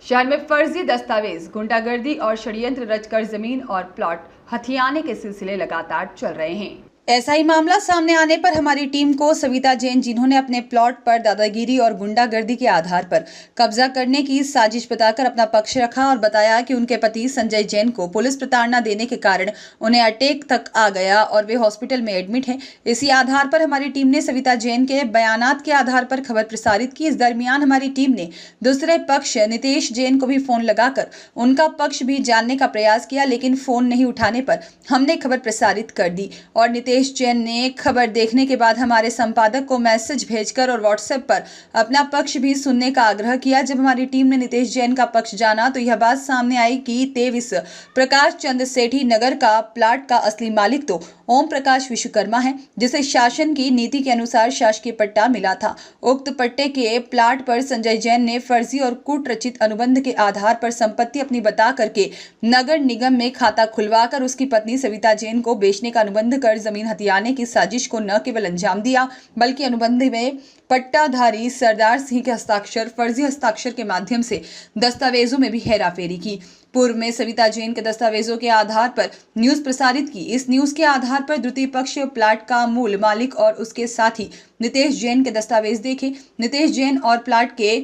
शहर में फर्जी दस्तावेज, गुंडागर्दी और षड्यंत्र रचकर जमीन और प्लॉट हथियाने के सिलसिले लगातार चल रहे हैं। ऐसा ही मामला सामने आने पर हमारी टीम को सविता जैन, जिन्होंने अपने प्लॉट पर दादागिरी और गुंडागर्दी के आधार पर कब्जा करने की साजिश बताकर अपना पक्ष रखा और बताया कि उनके पति संजय जैन को पुलिस प्रताड़ना देने के कारण उन्हें अटैक तक आ गया और वे हॉस्पिटल में एडमिट हैं। इसी आधार पर हमारी टीम ने सविता जैन के बयानात के आधार पर खबर प्रसारित की। इस दरमियान हमारी टीम ने दूसरे पक्ष नितेश जैन को भी फोन लगाकर उनका पक्ष भी जानने का प्रयास किया, लेकिन फोन नहीं उठाने पर हमने खबर प्रसारित कर दी और नितेश जैन ने खबर देखने के बाद हमारे संपादक को मैसेज भेजकर और व्हाट्सएप पर अपना पक्ष भी सुनने का आग्रह किया। जब हमारी टीम ने नितेश जैन का पक्ष जाना तो यह बात सामने आई कि 23 प्रकाश चंद्र सेठी नगर का प्लाट का असली मालिक तो ओम प्रकाश विश्वकर्मा है, जिसे शासन की नीति के अनुसार शासकीय पट्टा मिला था। उक्त पट्टे के प्लाट पर संजय जैन ने फर्जी और कूटरचित अनुबंध के आधार पर संपत्ति अपनी बता करके नगर निगम में खाता खुलवाकर उसकी पत्नी सविता जैन को बेचने का अनुबंध कर जमीन हथियाने की साजिश को न केवल अंजाम दिया, बल्कि अनुबंध में पट्टाधारी सरदार सिंह के हस्ताक्षर, फर्जी हस्ताक्षर के माध्यम से दस्तावेजों में भी हेराफेरी की। पूर्व में सविता जैन के दस्तावेजों के आधार पर न्यूज प्रसारित की। इस न्यूज के आधार पर द्वितीय पक्ष प्लाट का मूल मालिक और उसके साथी नितेश जैन के दस्तावेज देखे। नितेश जैन और प्लाट के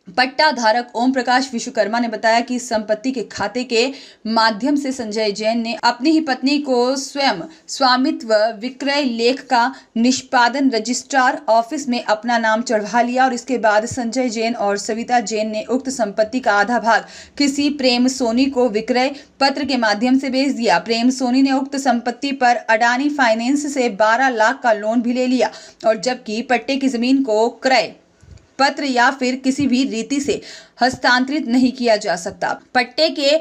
पट्टा धारक ओम प्रकाश विश्वकर्मा ने बताया कि संपत्ति के खाते के माध्यम से संजय जैन ने अपनी ही पत्नी को स्वयं स्वामित्व विक्रय लेख का निष्पादन रजिस्ट्रार ऑफिस में अपना नाम चढ़वा लिया और इसके बाद संजय जैन और सविता जैन ने उक्त संपत्ति का आधा भाग किसी प्रेम सोनी को विक्रय पत्र के माध्यम से बेच दिया। प्रेम सोनी ने उक्त संपत्ति पर अडानी फाइनेंस से 12 लाख का लोन भी ले लिया और जबकि पट्टे की जमीन को क्रय पत्र या फिर किसी भी रीति से हस्तांतरित नहीं किया जा सकता। पट्टे के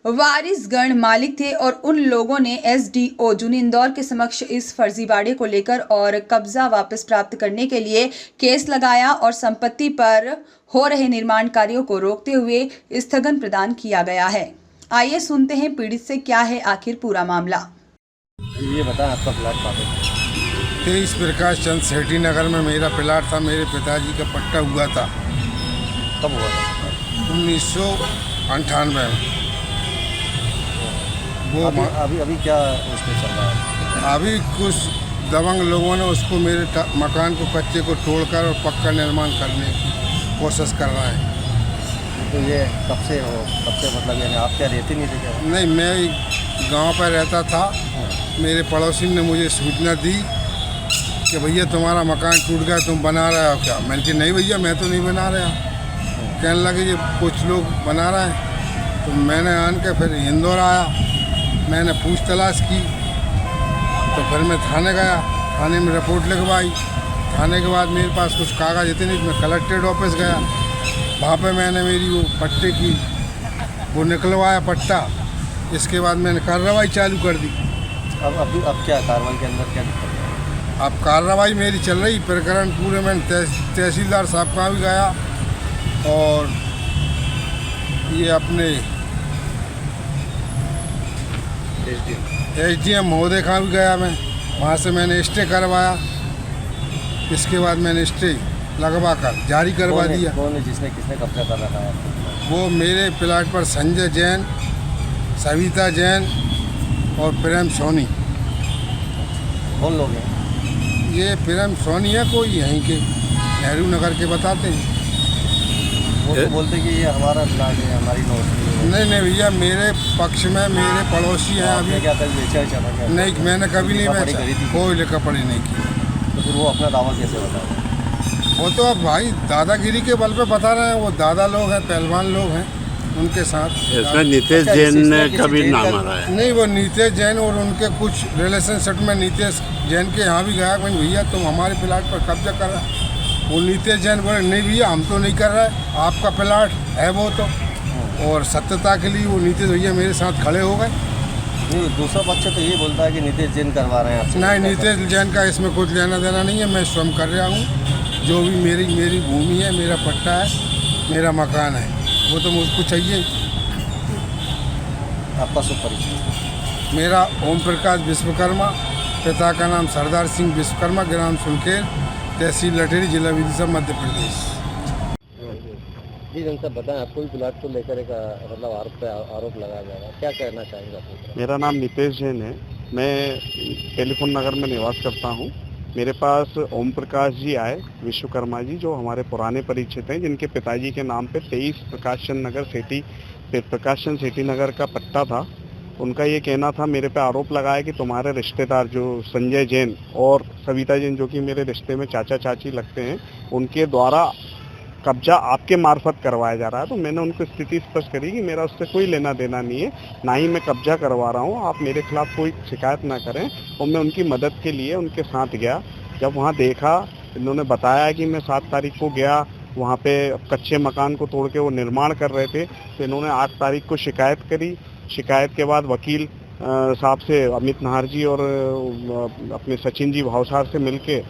वारिसगण मालिक थे और उन लोगों ने एसडीओ जूनी इंदौर के समक्ष इस फर्जीवाड़े को लेकर और कब्जा वापस प्राप्त करने के लिए केस लगाया और संपत्ति पर हो रहे निर्माण कार्यों को रोकते हुए स्थगन प्रदान किया गया है। आइए सुनते हैं पीड़ित से क्या है आखिर पूरा मामला। ये बताएं आपका प्लाट कहाँ पे? 23 प्रकाश चंद्र सेठी नगर में मेरा प्लाट था। मेरे पिताजी का पट्टा हुआ था। कब हुआ था? 1998 में। वो अभी क्या उसमें चल रहा है? अभी कुछ दबंग लोगों ने उसको मेरे मकान को कच्चे को तोड़कर और पक्का निर्माण करने की कोशिश कर रहा है। तो ये कब से मतलब यानी आप क्या रहते नहीं थे क्या? नहीं, मैं गांव पर रहता था। मेरे पड़ोसी ने मुझे सूचना दी कि भैया तुम्हारा मकान टूट गया, तुम बना रहे हो क्या? मैंने कहा नहीं भैया, मैं तो नहीं बना रहा। कहने लगे ये कुछ लोग बना रहे हैं। तो मैंने आन के फिर इंदौर आया, मैंने पूछ तलाश की। तो फिर मैं थाने गया, थाने में रिपोर्ट लिखवाई। थाने के बाद मेरे पास कुछ कागज इतने नहीं, मैं कलेक्ट्रेट ऑफिस गया। वहाँ पे मैंने मेरी वो पट्टे की वो निकलवाया पट्टा। इसके बाद मैंने कार्रवाई चालू कर दी। अब क्या कार्रवाई के अंदर क्या दिक्कत है? अब कार्रवाई मेरी चल रही। प्रकरण पूरे में तहसीलदार साहब का भी गया और ये अपने एसडीएम महोदय का भी गया। मैं वहाँ से मैंने स्टे करवाया। इसके बाद मैंने स्टे लगवा कर जारी करवा दिया। कौन है किसने कब्जा कर रखा है? वो मेरे प्लाट पर संजय जैन, सविता जैन और प्रेम सोनी। कौन लोग हैं? ये प्रेम सोनी है, कोई यहीं के नेहरू नगर के बताते हैं। वो तो बोलते कि ये हमारा प्लाट है, हमारी नौकरी है। नहीं भैया, मेरे पक्ष में मेरे पड़ोसी हैं। अभी क्या कल बेचा चला गया? नहीं, मैंने कभी नहीं बेचा, कोई लिखा पढ़ी नहीं की। तो फिर वो अपना दावा कैसे बताया? वो तो अब भाई दादागिरी के बल पे बता रहे हैं। वो दादा लोग हैं, पहलवान लोग हैं, उनके साथ। इसमें नितेश जैन ने कभी नाम आ रहा है? नहीं, वो नितेश जैन और उनके कुछ रिलेशनशिप में नितेश जैन के यहाँ भी गया। मैंने भैया तुम हमारे प्लाट पर कब्जा कर रहे हैं। वो नितेश जैन बोले नहीं भैया, हम तो नहीं कर रहे, आपका प्लाट है वो तो। और सत्यता के लिए वो नितेश भैया मेरे साथ खड़े हो गए। दूसरा पक्ष तो ये बोलता है कि नितेश जैन करवा रहे हैं आपसे। नहीं, नितेश जैन का इसमें कुछ लेना देना नहीं है। मैं स्वयं कर रहा हूँ। जो भी मेरी भूमि है, मेरा पट्टा है, मेरा मकान है, वो तो मुझको चाहिए। आपका शुभ परिचय? मेरा ओम प्रकाश विश्वकर्मा, पिता का नाम सरदार सिंह विश्वकर्मा, ग्राम सुनकेर, तहसील लटेरी, जिला विदिशा, मध्य प्रदेश। जी जन साहब बताएं, आपको भी प्लाट को लेकर एक मतलब आरोप लगाया जा रहा है, क्या कहना चाहेंगे आप? मेरा नाम नितेश जैन है। मैं टेलीफोन नगर में निवास करता हूँ। मेरे पास ओम प्रकाश जी आए, विश्वकर्मा जी, जो हमारे पुराने परिचित हैं, जिनके पिताजी के नाम पे 23 प्रकाशन सेठी नगर का पट्टा था। उनका ये कहना था, मेरे पे आरोप लगाया कि तुम्हारे रिश्तेदार जो संजय जैन और सविता जैन, जो कि मेरे रिश्ते में चाचा चाची लगते हैं, उनके द्वारा कब्जा आपके मार्फत करवाया जा रहा है। तो मैंने उनको स्थिति स्पष्ट करी कि मेरा उससे कोई लेना देना नहीं है, ना ही मैं कब्जा करवा रहा हूँ, आप मेरे खिलाफ कोई शिकायत ना करें। और मैं उनकी मदद के लिए उनके साथ गया। जब वहाँ देखा, इन्होंने बताया कि मैं 7 तारीख को गया, वहाँ पे कच्चे मकान को तोड़ के वो निर्माण कर रहे थे। तो इन्होंने 8 तारीख को शिकायत करी। शिकायत के बाद वकील साहब से, अमित नाहर जी और अपने सचिन जी भावसार से मिलके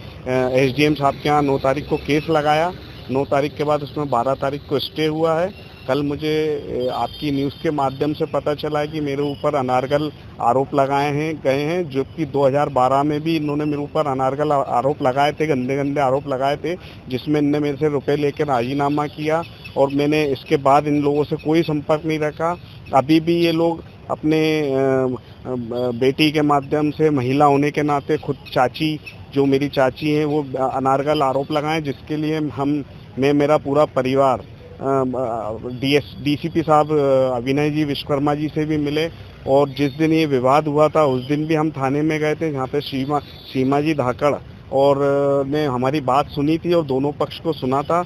SDM साहब के यहाँ 9 तारीख को केस लगाया। 9 तारीख के बाद उसमें 12 तारीख को स्टे हुआ है। कल मुझे आपकी न्यूज़ के माध्यम से पता चला कि मेरे ऊपर अनारगल आरोप लगाए गए हैं, जो कि 2012 में भी इन्होंने मेरे ऊपर अनारगल आरोप लगाए थे, गंदे गंदे आरोप लगाए थे, जिसमें इनने मेरे से रुपए लेकर राजीनामा किया। और मैंने इसके बाद इन लोगों से कोई संपर्क नहीं रखा। अभी भी ये लोग अपने बेटी के माध्यम से, महिला होने के नाते, खुद चाची, जो मेरी चाची हैं, वो अनारगल आरोप लगाएं, जिसके लिए मैं मेरा पूरा परिवार DCP साहब अभिनय जी विश्वकर्मा जी से भी मिले। और जिस दिन ये विवाद हुआ था, उस दिन भी हम थाने में गए थे, जहाँ पे सीमा जी धाकड़ और ने हमारी बात सुनी थी और दोनों पक्ष को सुना था।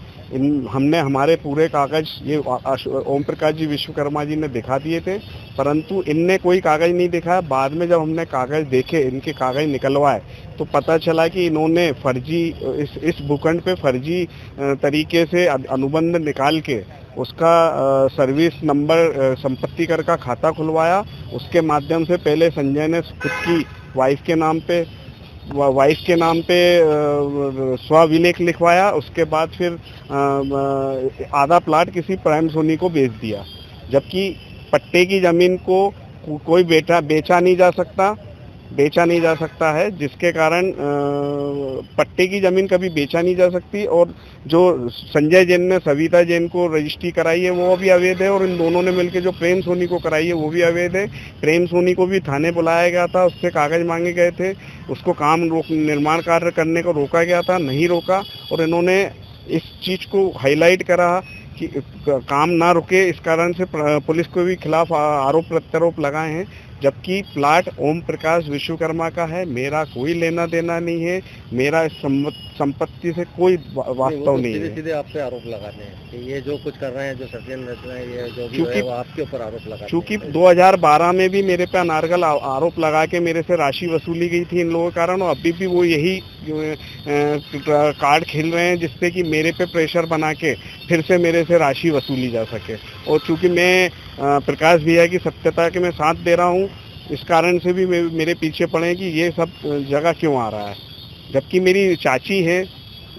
हमने हमारे पूरे कागज ये ओम प्रकाश जी विश्वकर्मा जी ने दिखा दिए थे, परंतु इनने कोई कागज नहीं दिखाया। बाद में जब हमने कागज देखे, इनके कागज निकलवाए, तो पता चला कि इन्होंने फर्जी इस भूखंड पे फर्जी तरीके से अनुबंध निकाल के उसका सर्विस नंबर संपत्ति कर का खाता खुलवाया। उसके माध्यम से पहले संजय ने खुद की वाइफ के नाम पे स्वाभिलेख लिखवाया। उसके बाद फिर आधा प्लाट किसी प्राइम सोनी को बेच दिया, जबकि पट्टे की ज़मीन को कोई बेचा नहीं जा सकता है, जिसके कारण पट्टे की ज़मीन कभी बेचा नहीं जा सकती। और जो संजय जैन ने सविता जैन को रजिस्ट्री कराई है, वो भी अवैध है। और इन दोनों ने मिलकर जो प्रेम सोनी को कराई है, वो भी अवैध है। प्रेम सोनी को भी थाने बुलाया गया था, उससे कागज मांगे गए थे, उसको निर्माण कार्य करने को रोका गया था, नहीं रोका। और इन्होंने इस चीज़ को हाईलाइट करा कि काम ना रुके, इस कारण से पुलिस को भी खिलाफ आरोप प्रत्यारोप लगाए हैं। जबकि प्लाट ओम प्रकाश विश्वकर्मा का है, मेरा कोई लेना देना नहीं है, मेरा इस संपत्ति से कोई वास्तव नहीं है। सीधे आप पे आरोप लगाने हैं कि ये जो कुछ कर रहे हैं, जो षड्यंत्र रच रहे हैं, ये जो भी है वो आपके ऊपर आरोप लगाते हैं। चूँकि 2012 में भी मेरे पे अनारगल आरोप लगा के मेरे से राशि वसूली गई थी इन लोगों के कारण, और अभी भी वो यही कार्ड खेल रहे हैं, जिससे कि मेरे पे प्रेशर बना के फिर से मेरे से राशि वसूली जा सके। और चूँकि मैं प्रकाश भैया की सत्यता के मैं साथ दे रहा हूँ, इस कारण से भी मेरे पीछे पड़े कि ये सब जगह क्यों आ रहा है। जबकि मेरी चाची है,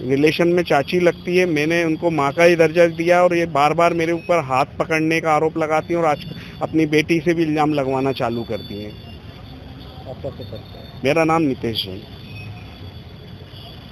रिलेशन में चाची लगती है, मैंने उनको माँ का ही दर्जा दिया, और ये बार बार मेरे ऊपर हाथ पकड़ने का आरोप लगाती हैं और आज अपनी बेटी से भी इल्ज़ाम लगवाना चालू कर दिए हैं। आपका क्या करता है? मेरा नाम नितेश है।